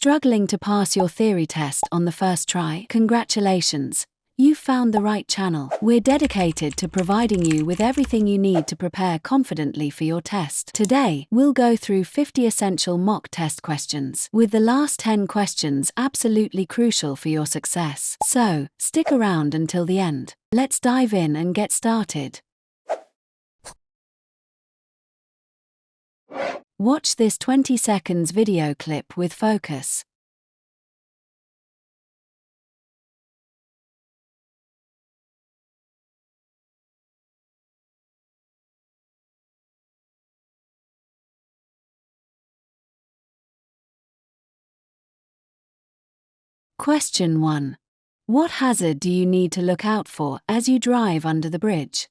Struggling to pass your theory test on the first try? Congratulations! You've found the right channel. We're dedicated to providing you with everything you need to prepare confidently for your test. Today, we'll go through 50 essential mock test questions, with the last 10 questions absolutely crucial for your success. So, stick around until the end. Let's dive in and get started. Watch this 20 seconds video clip with focus. Question 1. What hazard do you need to look out for as you drive under the bridge?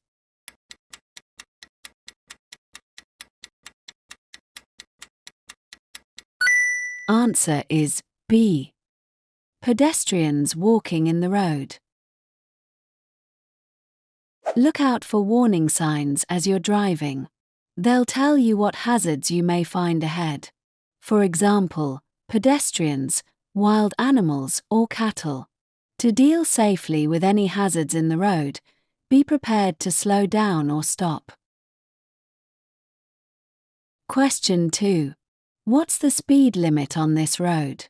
Answer is B. Pedestrians walking in the road. Look out for warning signs as you're driving. They'll tell you what hazards you may find ahead. For example, pedestrians, wild animals, or cattle. To deal safely with any hazards in the road, be prepared to slow down or stop. Question 2. What's the speed limit on this road?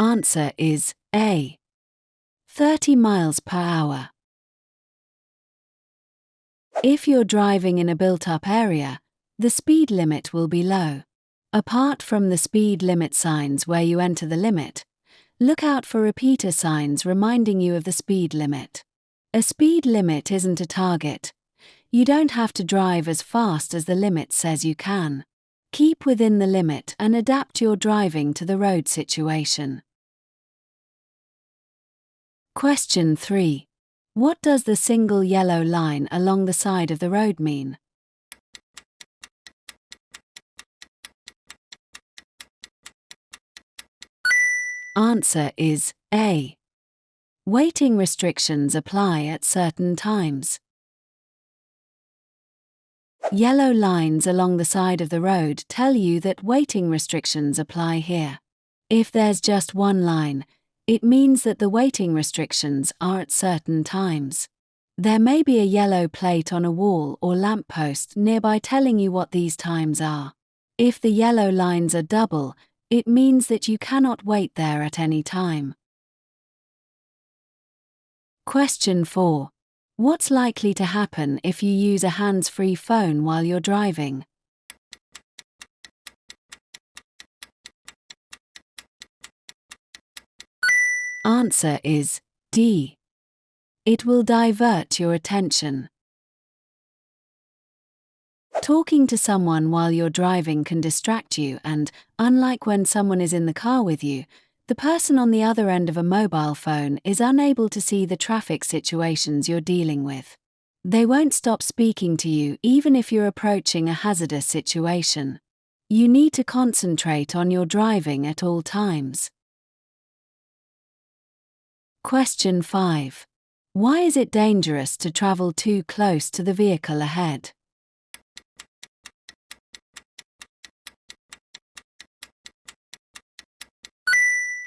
Answer is A. 30 miles per hour. If you're driving in a built-up area, the speed limit will be low. Apart from the speed limit signs where you enter the limit, look out for repeater signs reminding you of the speed limit. A speed limit isn't a target. You don't have to drive as fast as the limit says you can. Keep within the limit and adapt your driving to the road situation. Question 3. What does the single yellow line along the side of the road mean? Answer is A. Waiting restrictions apply at certain times. Yellow lines along the side of the road tell you that waiting restrictions apply here. If there's just one line, it means that the waiting restrictions are at certain times. There may be a yellow plate on a wall or lamppost nearby telling you what these times are. If the yellow lines are double, it means that you cannot wait there at any time. Question 4. What's likely to happen if you use a hands-free phone while you're driving? Answer is D. It will divert your attention. Talking to someone while you're driving can distract you and, unlike when someone is in the car with you, the person on the other end of a mobile phone is unable to see the traffic situations you're dealing with. They won't stop speaking to you even if you're approaching a hazardous situation. You need to concentrate on your driving at all times. Question 5. Why is it dangerous to travel too close to the vehicle ahead?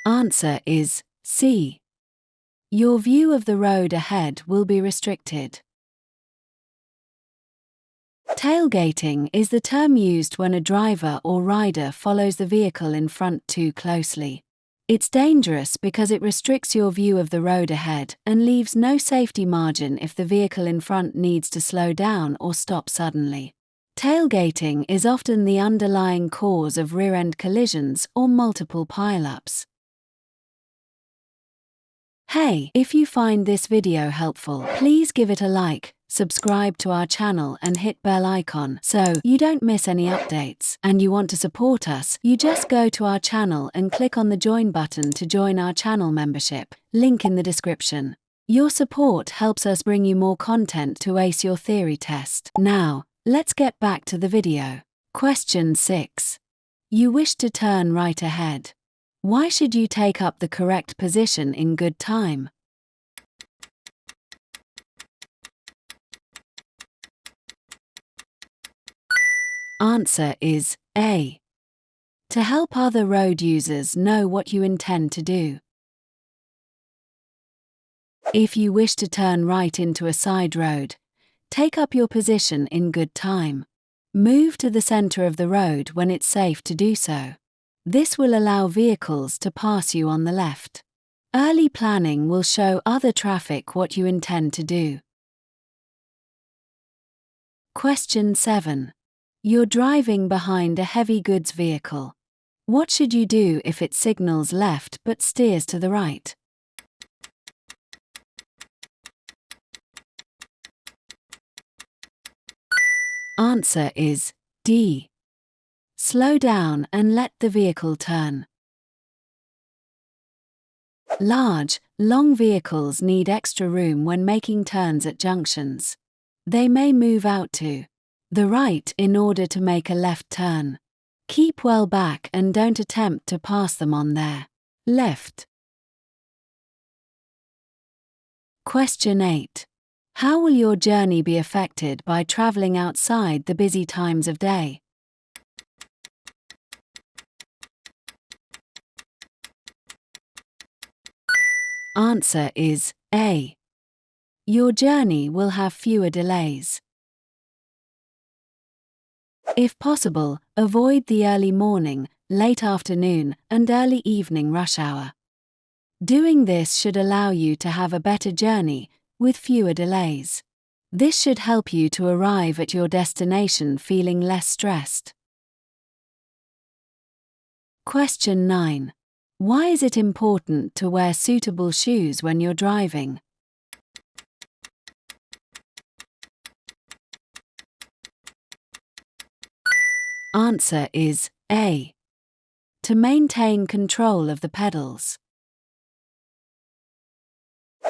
Answer is C. Your view of the road ahead will be restricted. Tailgating is the term used when a driver or rider follows the vehicle in front too closely. It's dangerous because it restricts your view of the road ahead and leaves no safety margin if the vehicle in front needs to slow down or stop suddenly. Tailgating is often the underlying cause of rear-end collisions or multiple pile-ups. Hey, if you find this video helpful, please give it a like, subscribe to our channel and hit bell icon so you don't miss any updates. And you want to support us, you just go to our channel and click on the join button to join our channel membership, link in the description. Your support helps us bring you more content to ace your theory test. Now, let's get back to the video. Question 6. You wish to turn right ahead. Why should you take up the correct position in good time? Answer is A. To help other road users know what you intend to do. If you wish to turn right into a side road, take up your position in good time. Move to the center of the road when it's safe to do so. This will allow vehicles to pass you on the left. Early planning will show other traffic what you intend to do. Question 7. You're driving behind a heavy goods vehicle. What should you do if it signals left but steers to the right? Answer is D. Slow down and let the vehicle turn. Large, long vehicles need extra room when making turns at junctions. They may move out to the right in order to make a left turn. Keep well back and don't attempt to pass them on their left. Question 8. How will your journey be affected by traveling outside the busy times of day? Answer is A. Your journey will have fewer delays. If possible, avoid the early morning, late afternoon, and early evening rush hour. Doing this should allow you to have a better journey, with fewer delays. This should help you to arrive at your destination feeling less stressed. Question 9. Why is it important to wear suitable shoes when you're driving? Answer is A. To maintain control of the pedals.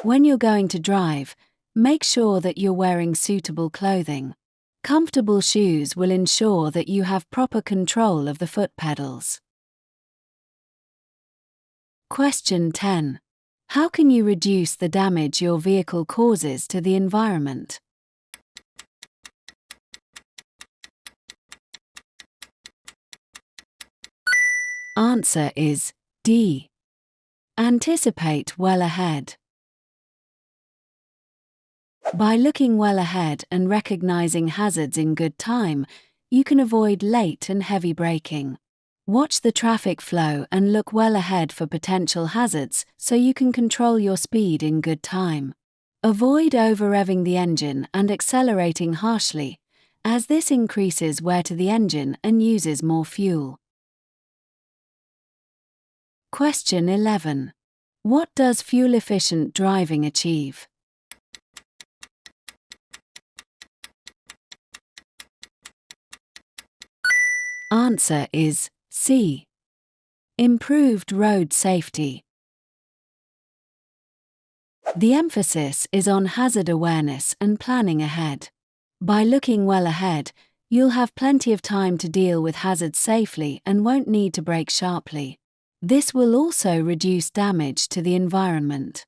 When you're going to drive, make sure that you're wearing suitable clothing. Comfortable shoes will ensure that you have proper control of the foot pedals. Question 10. How can you reduce the damage your vehicle causes to the environment? Answer is D. Anticipate well ahead. By looking well ahead and recognizing hazards in good time, you can avoid late and heavy braking. Watch the traffic flow and look well ahead for potential hazards so you can control your speed in good time. Avoid over-revving the engine and accelerating harshly, as this increases wear to the engine and uses more fuel. Question 11. What does fuel-efficient driving achieve? Answer is C. Improved road safety. The emphasis is on hazard awareness and planning ahead. By looking well ahead, you'll have plenty of time to deal with hazards safely and won't need to brake sharply. This will also reduce damage to the environment.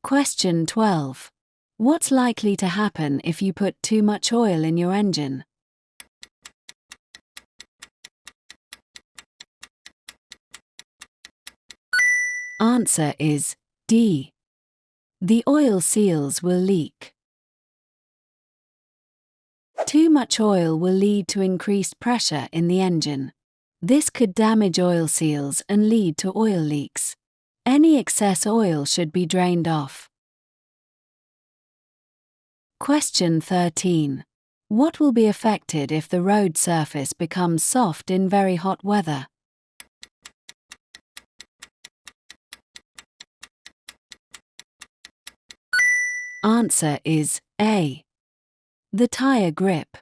Question 12. What's likely to happen if you put too much oil in your engine? Answer is D. The oil seals will leak. Too much oil will lead to increased pressure in the engine. This could damage oil seals and lead to oil leaks. Any excess oil should be drained off. Question 13. What will be affected if the road surface becomes soft in very hot weather? Answer is A. The tire grip.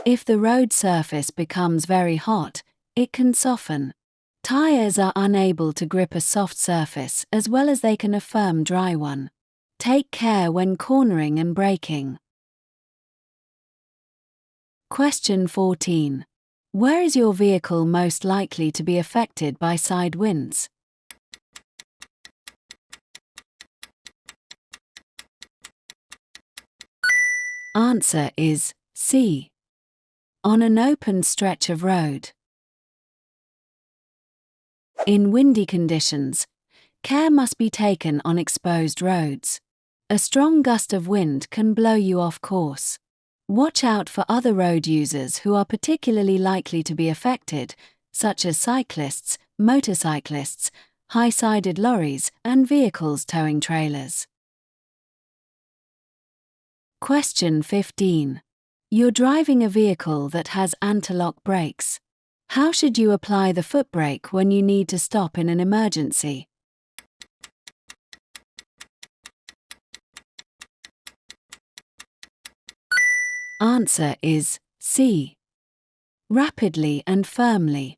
If the road surface becomes very hot, it can soften. Tires are unable to grip a soft surface as well as they can a firm dry one. Take care when cornering and braking. Question 14. Where is your vehicle most likely to be affected by side winds? Answer is C. On an open stretch of road. In windy conditions, care must be taken on exposed roads. A strong gust of wind can blow you off course. Watch out for other road users who are particularly likely to be affected, such as cyclists, motorcyclists, high-sided lorries, and vehicles towing trailers. Question 15. You're driving a vehicle that has anti-lock brakes. How should you apply the foot brake when you need to stop in an emergency? Answer is C. Rapidly and firmly.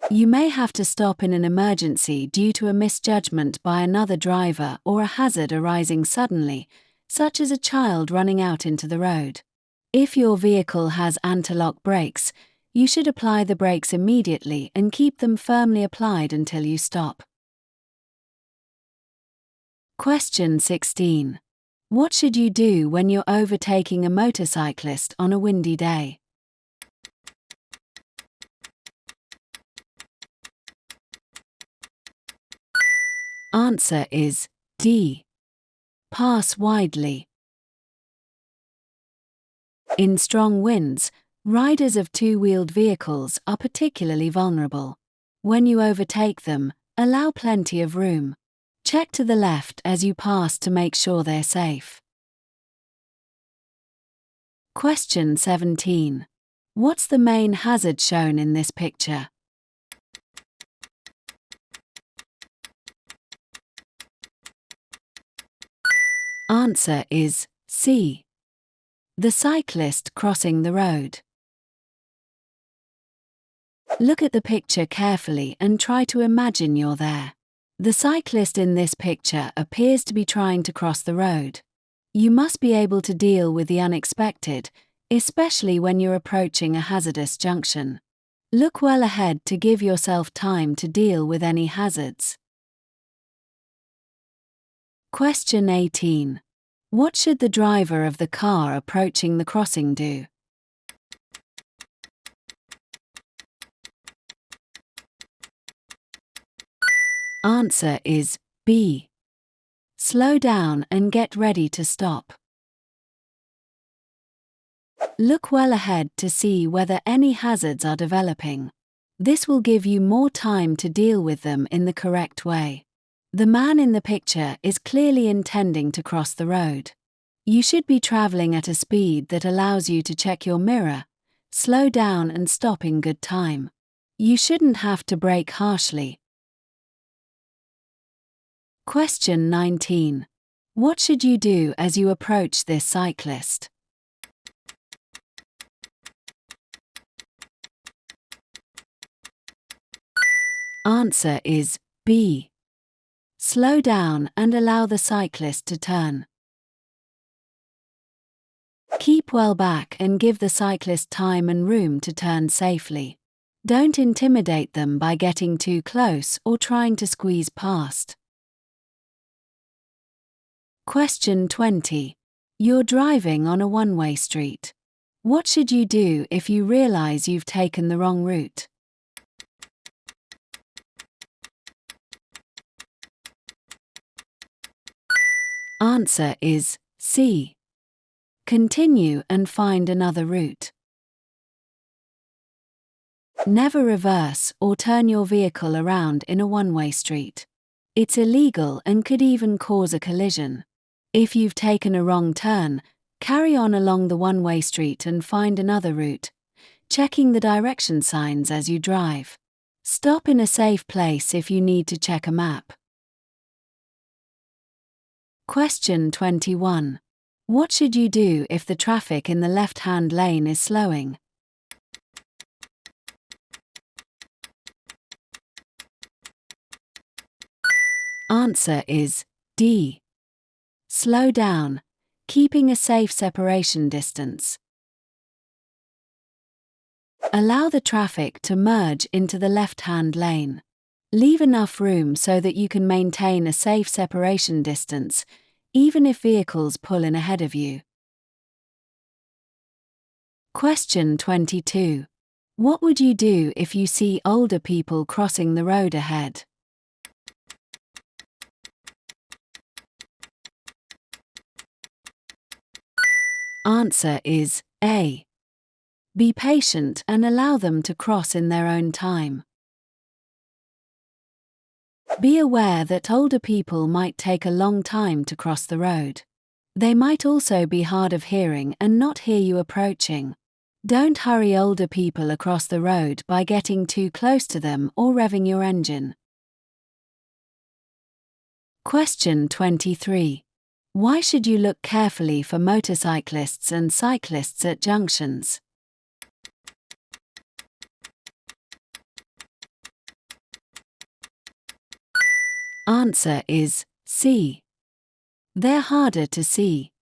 You may have to stop in an emergency due to a misjudgment by another driver or a hazard arising suddenly, such as a child running out into the road. If your vehicle has anti-lock brakes, you should apply the brakes immediately and keep them firmly applied until you stop. Question 16. What should you do when you're overtaking a motorcyclist on a windy day? Answer is D. Pass widely. In strong winds, riders of two-wheeled vehicles are particularly vulnerable. When you overtake them, allow plenty of room. Check to the left as you pass to make sure they're safe. Question 17. What's the main hazard shown in this picture? Answer is C. The cyclist crossing the road. Look at the picture carefully and try to imagine you're there. The cyclist in this picture appears to be trying to cross the road. You must be able to deal with the unexpected, especially when you're approaching a hazardous junction. Look well ahead to give yourself time to deal with any hazards. Question 18. What should the driver of the car approaching the crossing do? Answer is B. Slow down and get ready to stop. Look well ahead to see whether any hazards are developing. This will give you more time to deal with them in the correct way. The man in the picture is clearly intending to cross the road. You should be traveling at a speed that allows you to check your mirror, slow down and stop in good time. You shouldn't have to brake harshly. Question 19. What should you do as you approach this cyclist? Answer is B. Slow down and allow the cyclist to turn. Keep well back and give the cyclist time and room to turn safely. Don't intimidate them by getting too close or trying to squeeze past. Question 20. You're driving on a one-way street. What should you do if you realize you've taken the wrong route? Answer is C. Continue and find another route. Never reverse or turn your vehicle around in a one-way street. It's illegal and could even cause a collision. If you've taken a wrong turn, carry on along the one-way street and find another route, checking the direction signs as you drive. Stop in a safe place if you need to check a map. Question 21. What should you do if the traffic in the left-hand lane is slowing? Answer is D. Slow down, keeping a safe separation distance. Allow the traffic to merge into the left-hand lane. Leave enough room so that you can maintain a safe separation distance, even if vehicles pull in ahead of you. Question 22. What would you do if you see older people crossing the road ahead? Answer is A. Be patient and allow them to cross in their own time. Be aware that older people might take a long time to cross the road. They might also be hard of hearing and not hear you approaching. Don't hurry older people across the road by getting too close to them or revving your engine. Question 23. Why should you look carefully for motorcyclists and cyclists at junctions? Answer is C. They're harder to see.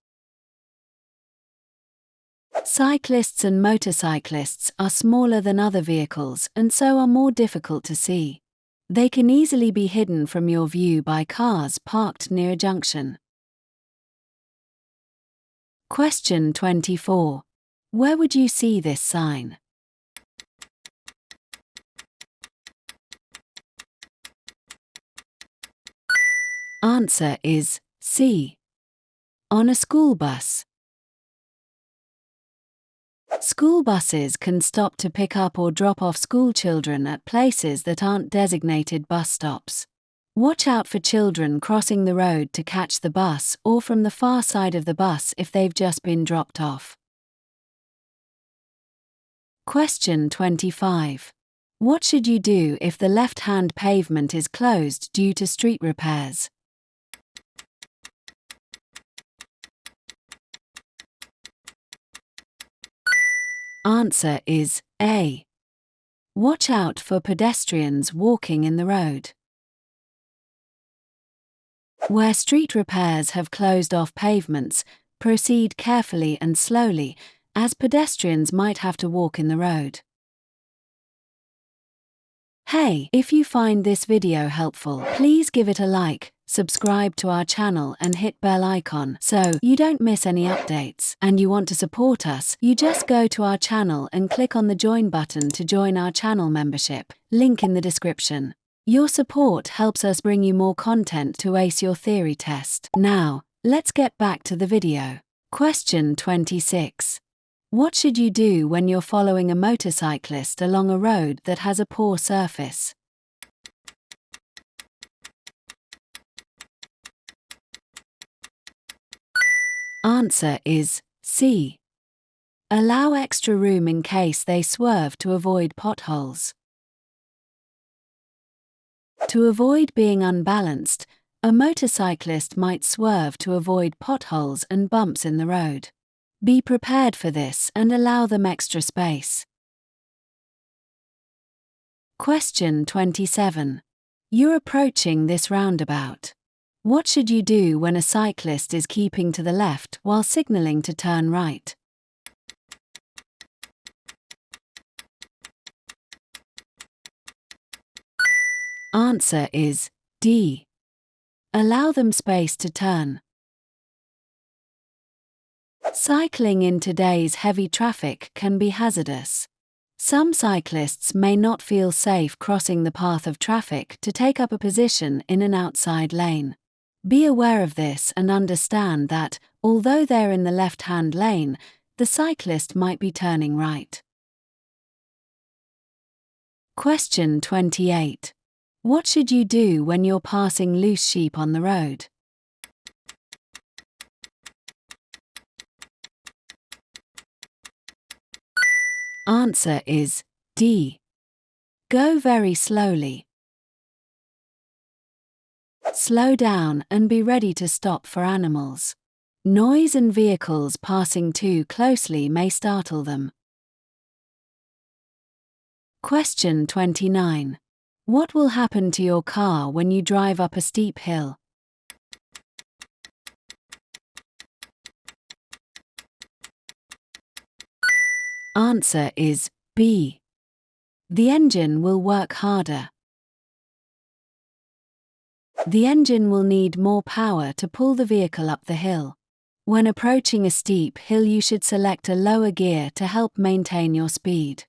Cyclists and motorcyclists are smaller than other vehicles and so are more difficult to see. They can easily be hidden from your view by cars parked near a junction. Question 24. Where would you see this sign? Answer is C. On a school bus. School buses can stop to pick up or drop off school children at places that aren't designated bus stops. Watch out for children crossing the road to catch the bus or from the far side of the bus if they've just been dropped off. Question 25. What should you do if the left-hand pavement is closed due to street repairs? Answer is A. Watch out for pedestrians walking in the road. Where street repairs have closed off pavements, proceed carefully and slowly, as pedestrians might have to walk in the road. Hey, if you find this video helpful, please give it a like, subscribe to our channel and hit bell icon so you don't miss any updates. And you want to support us, you just go to our channel and click on the join button to join our channel membership, link in the description. Your support helps us bring you more content to ace your theory test. Now, let's get back to the video. Question 26. What should you do when you're following a motorcyclist along a road that has a poor surface? Answer is C. Allow extra room in case they swerve to avoid potholes. To avoid being unbalanced, a motorcyclist might swerve to avoid potholes and bumps in the road. Be prepared for this and allow them extra space. Question 27. You're approaching this roundabout. What should you do when a cyclist is keeping to the left while signaling to turn right? Answer is D. Allow them space to turn. Cycling in today's heavy traffic can be hazardous. Some cyclists may not feel safe crossing the path of traffic to take up a position in an outside lane. Be aware of this and understand that, although they're in the left-hand lane, the cyclist might be turning right. Question 28. What should you do when you're passing loose sheep on the road? Answer is D. Go very slowly. Slow down and be ready to stop for animals. Noise and vehicles passing too closely may startle them. Question 29. What will happen to your car when you drive up a steep hill? Answer is B. The engine will work harder. The engine will need more power to pull the vehicle up the hill. When approaching a steep hill, you should select a lower gear to help maintain your speed.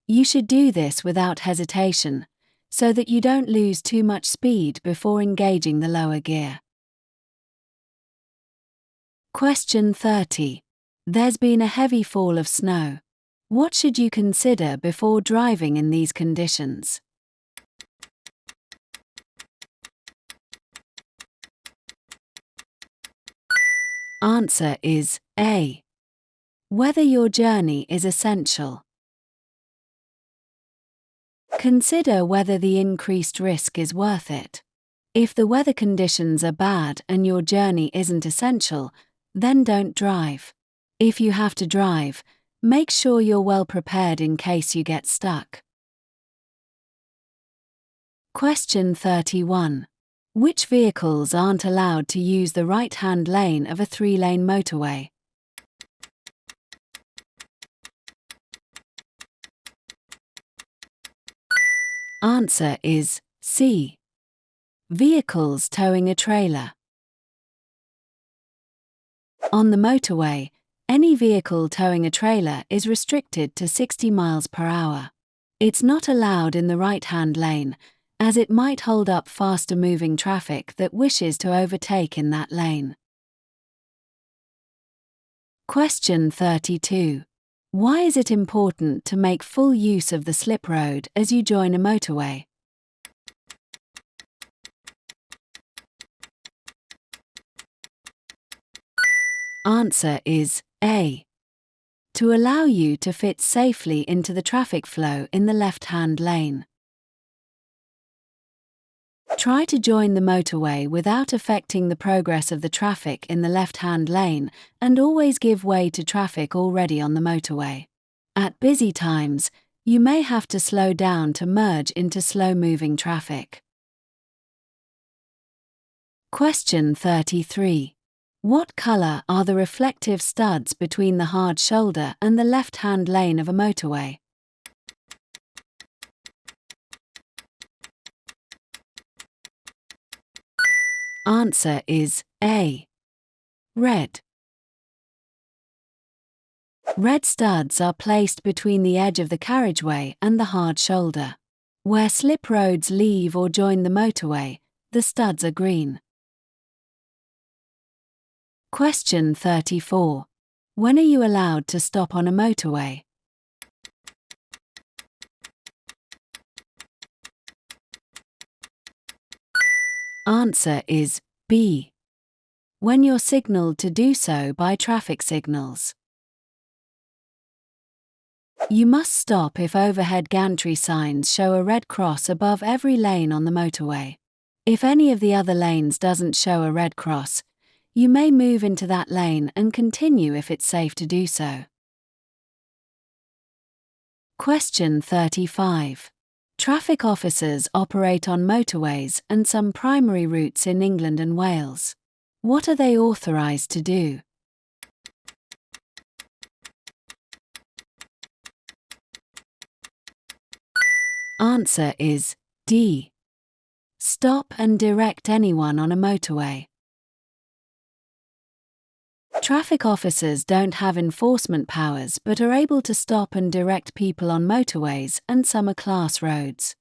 You should do this without hesitation, so that you don't lose too much speed before engaging the lower gear. Question 30. There's been a heavy fall of snow. What should you consider before driving in these conditions? Answer is A. Whether your journey is essential. Consider whether the increased risk is worth it. If the weather conditions are bad and your journey isn't essential, then don't drive. If you have to drive, make sure you're well prepared in case you get stuck. Question 31. Which vehicles aren't allowed to use the right-hand lane of a 3-lane motorway? Answer is C. Vehicles towing a trailer. On the motorway, any vehicle towing a trailer is restricted to 60 miles per hour. It's not allowed in the right-hand lane, as it might hold up faster-moving traffic that wishes to overtake in that lane. Question 32. Why is it important to make full use of the slip road as you join a motorway? Answer is A. To allow you to fit safely into the traffic flow in the left-hand lane. Try to join the motorway without affecting the progress of the traffic in the left-hand lane, and always give way to traffic already on the motorway. At busy times, you may have to slow down to merge into slow-moving traffic. Question 33. What color are the reflective studs between the hard shoulder and the left-hand lane of a motorway? Answer is A. Red. Red studs are placed between the edge of the carriageway and the hard shoulder. Where slip roads leave or join the motorway, the studs are green. Question 34. When are you allowed to stop on a motorway? Answer is B. When you're signaled to do so by traffic signals. You must stop if overhead gantry signs show a red cross above every lane on the motorway. If any of the other lanes doesn't show a red cross, you may move into that lane and continue if it's safe to do so. Question 35. Traffic officers operate on motorways and some primary routes in England and Wales. What are they authorised to do? Answer is D. Stop and direct anyone on a motorway. Traffic officers don't have enforcement powers but are able to stop and direct people on motorways and summer class roads.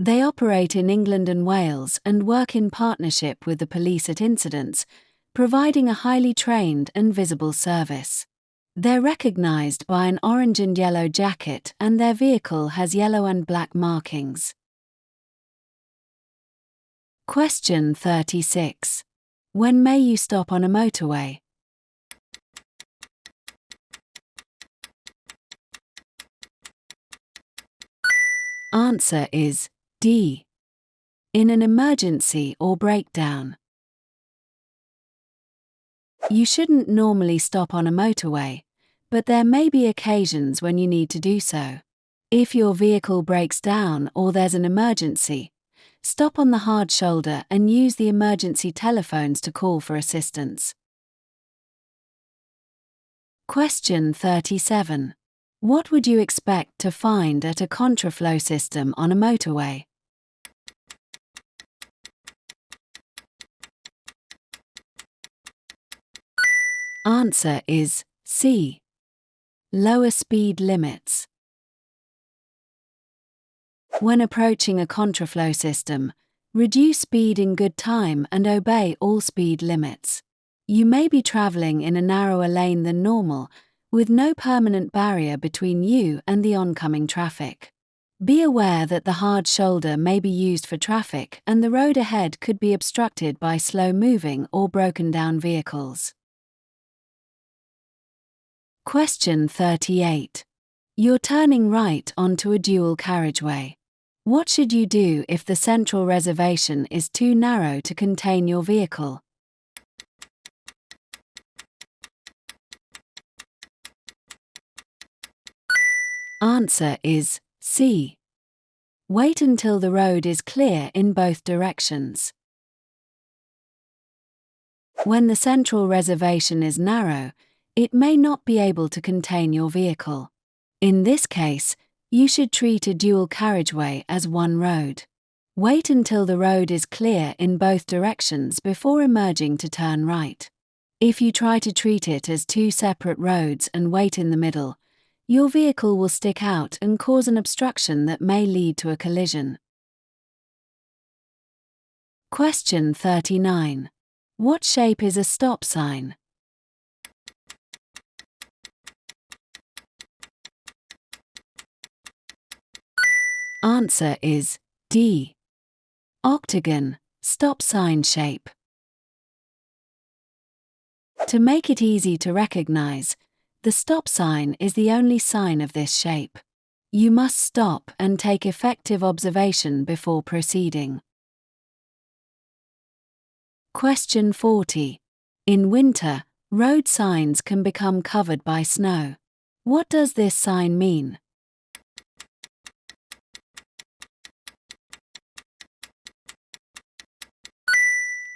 They operate in England and Wales and work in partnership with the police at incidents, providing a highly trained and visible service. They're recognised by an orange and yellow jacket, and their vehicle has yellow and black markings. Question 36. When may you stop on a motorway? Answer is D. In an emergency or breakdown. You shouldn't normally stop on a motorway, but there may be occasions when you need to do so. If your vehicle breaks down or there's an emergency, stop on the hard shoulder and use the emergency telephones to call for assistance. Question 37. What would you expect to find at a contraflow system on a motorway? Answer is C. Lower speed limits. When approaching a contraflow system, reduce speed in good time and obey all speed limits. You may be traveling in a narrower lane than normal, with no permanent barrier between you and the oncoming traffic. Be aware that the hard shoulder may be used for traffic and the road ahead could be obstructed by slow-moving or broken-down vehicles. Question 38. You're turning right onto a dual carriageway. What should you do if the central reservation is too narrow to contain your vehicle? Answer is C. Wait until the road is clear in both directions. When the central reservation is narrow, it may not be able to contain your vehicle. In this case, you should treat a dual carriageway as one road. Wait until the road is clear in both directions before emerging to turn right. If you try to treat it as two separate roads and wait in the middle, your vehicle will stick out and cause an obstruction that may lead to a collision. Question 39. What shape is a stop sign? Answer is D. Octagon, stop sign shape. To make it easy to recognize, the stop sign is the only sign of this shape. You must stop and take effective observation before proceeding. Question 40. In winter, road signs can become covered by snow. What does this sign mean?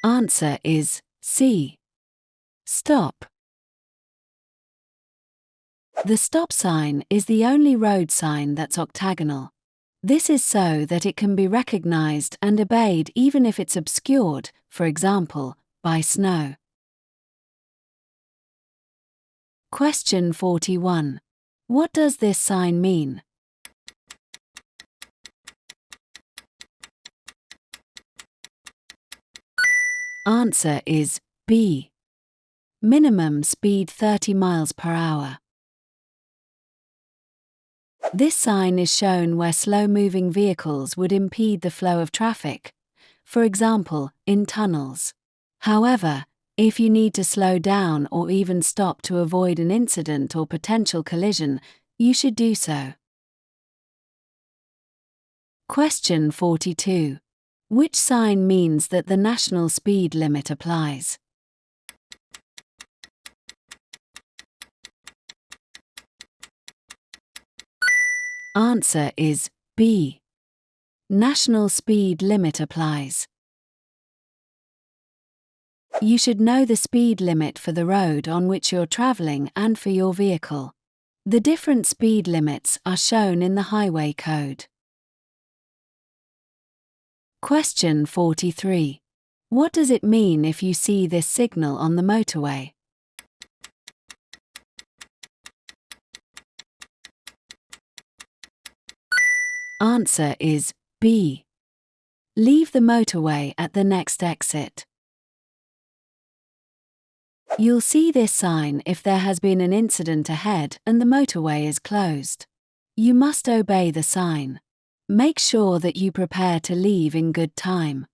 Answer is C. Stop. The stop sign is the only road sign that's octagonal. This is so that it can be recognized and obeyed even if it's obscured, for example, by snow. Question 41. What does this sign mean? Answer is B. Minimum speed 30 miles per hour. This sign is shown where slow-moving vehicles would impede the flow of traffic, for example, in tunnels. However, if you need to slow down or even stop to avoid an incident or potential collision, you should do so. Question 42. Which sign means that the national speed limit applies? Answer is B. National speed limit applies. You should know the speed limit for the road on which you're traveling and for your vehicle. The different speed limits are shown in the Highway Code. Question 43. What does it mean if you see this signal on the motorway? Answer is B. Leave the motorway at the next exit. You'll see this sign if there has been an incident ahead and the motorway is closed. You must obey the sign. Make sure that you prepare to leave in good time.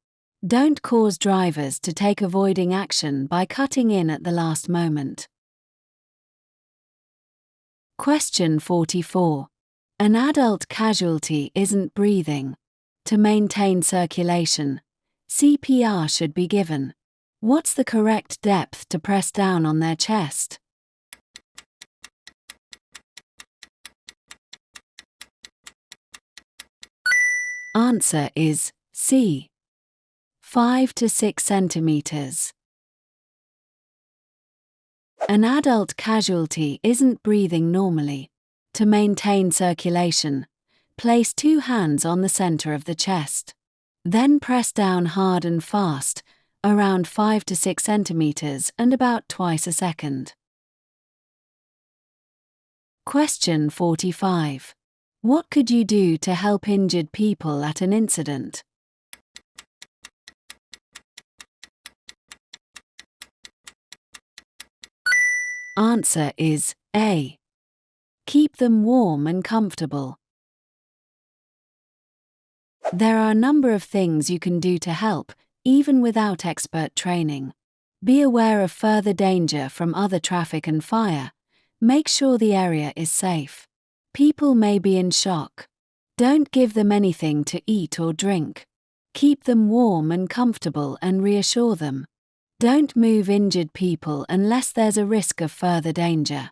Don't cause drivers to take avoiding action by cutting in at the last moment. Question 44. An adult casualty isn't breathing. To maintain circulation, CPR should be given. What's the correct depth to press down on their chest? Answer is C. 5 to 6 centimeters. An adult casualty isn't breathing normally. To maintain circulation, place 2 hands on the center of the chest. Then press down hard and fast, around 5 to 6 centimeters and about twice a second. Question 45. What could you do to help injured people at an incident? Answer is A. Keep them warm and comfortable. There are a number of things you can do to help, even without expert training. Be aware of further danger from other traffic and fire. Make sure the area is safe. People may be in shock. Don't give them anything to eat or drink. Keep them warm and comfortable and reassure them. Don't move injured people unless there's a risk of further danger.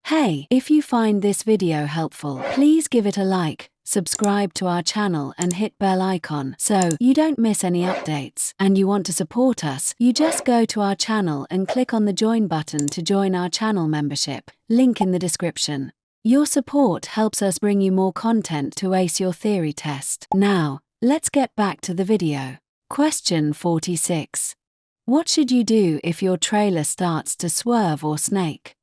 Hey, if you find this video helpful, please give it a like, subscribe to our channel and hit bell icon so you don't miss any updates. And you want to support us, you just go to our channel and click on the join button to join our channel membership, link in the description. Your support helps us bring you more content to ace your theory test. Now, let's get back to the video. Question 46. What should you do if your trailer starts to swerve or snake?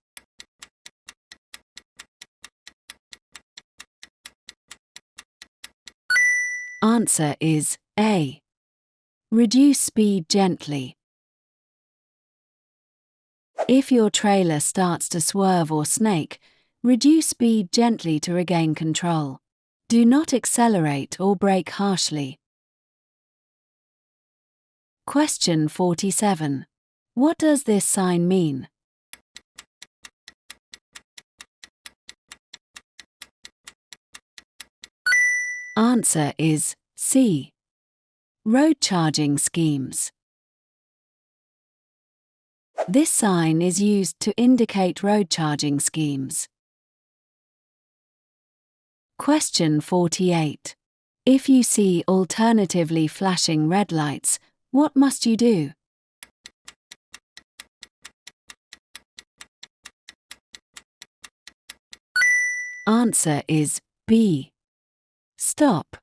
Answer is A. Reduce speed gently. If your trailer starts to swerve or snake, reduce speed gently to regain control. Do not accelerate or brake harshly. Question 47. What does this sign mean? Answer is C. Road charging schemes. This sign is used to indicate road charging schemes. Question 48. If you see alternatively flashing red lights, what must you do? Answer is B. Stop.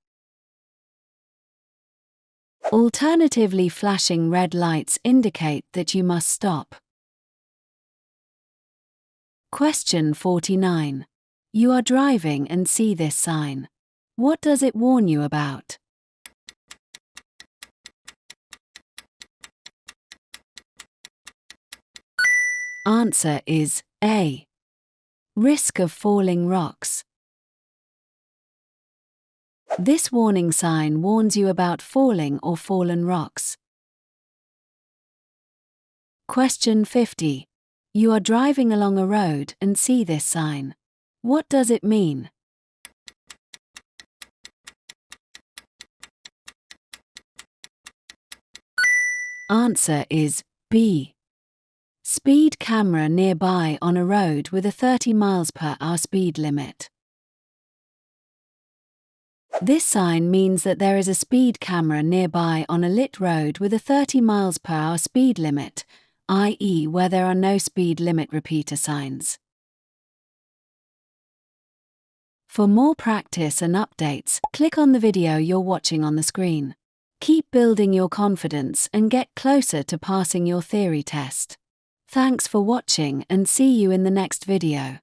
Alternatively flashing red lights indicate that you must stop. Question 49. You are driving and see this sign. What does it warn you about? Answer is A. Risk of falling rocks. This warning sign warns you about falling or fallen rocks. Question 50. You are driving along a road and see this sign. What does it mean? Answer is B. Speed camera nearby on a road with a 30 mph speed limit. This sign means that there is a speed camera nearby on a lit road with a 30 mph speed limit, i.e. where there are no speed limit repeater signs. For more practice and updates, click on the video you're watching on the screen. Keep building your confidence and get closer to passing your theory test. Thanks for watching and see you in the next video.